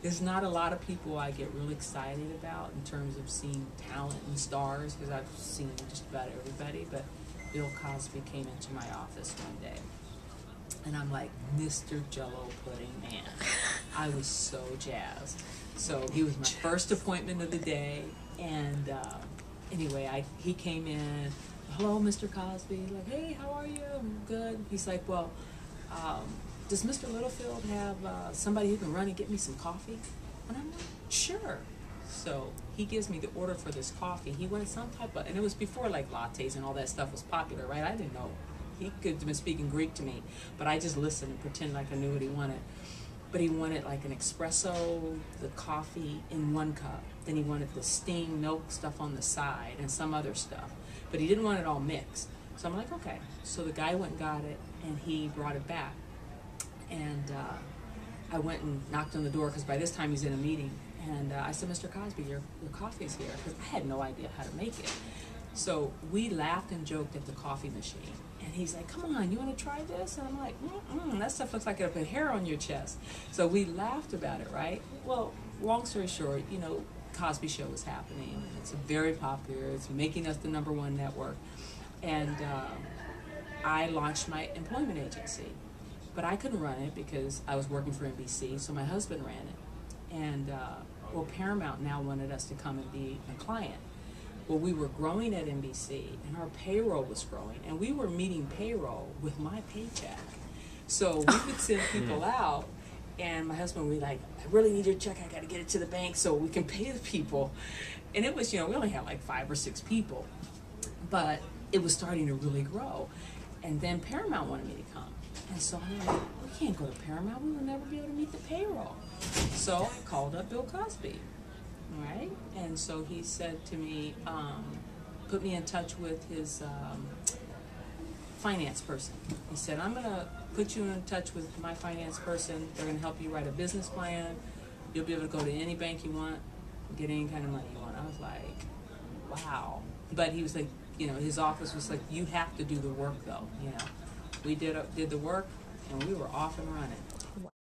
There's not a lot of people I get really excited about in terms of seeing talent and stars, because I've seen just about everybody, but Bill Cosby came into my office one day, and I'm like, Mr. Jello Pudding Man. I was so jazzed. So he was my first appointment of the day, and anyway, he came in, hello, Mr. Cosby, like, hey, how are you? I'm good. He's like, well, does Mr. Littlefield have somebody who can run and get me some coffee? And I'm like, sure. So he gives me the order for this coffee. He wanted some type of, and it was before like lattes and all that stuff was popular, right? I didn't know. He could have been speaking Greek to me, but I just listened and pretended like I knew what he wanted. But he wanted like an espresso, the coffee in one cup. Then he wanted the steamed milk stuff on the side and some other stuff. But he didn't want it all mixed. So I'm like, okay. So the guy went and got it, and he brought it back. And I went and knocked on the door, because by this time he's in a meeting. And I said, Mr. Cosby, your coffee's here. Because I had no idea how to make it. So we laughed and joked at the coffee machine. And he's like, come on, you want to try this? And I'm like, that stuff looks like it'll put hair on your chest. So we laughed about it, right? Well, long story short, you know, Cosby Show is happening. It's very popular. It's making us the #1 network. And I launched my employment agency. But I couldn't run it because I was working for NBC, so my husband ran it. And, well, Paramount now wanted us to come and be a client. Well, we were growing at NBC, and our payroll was growing, and we were meeting payroll with my paycheck. So we would send people out, and my husband would be like, I really need your check, I got to get it to the bank so we can pay the people. And it was, you know, we only had like 5 or 6 people, but it was starting to really grow. And then Paramount wanted me to come. And so I'm like, we can't go to Paramount, we will never be able to meet the payroll. So I called up Bill Cosby. Right? And so he said to me, put me in touch with his finance person. He said, I'm going to put you in touch with my finance person. They're going to help you write a business plan. You'll be able to go to any bank you want, get any kind of money you want. I was like, wow. But he was like, you know, his office was like, you have to do the work though, you know. We did the work, and we were off and running.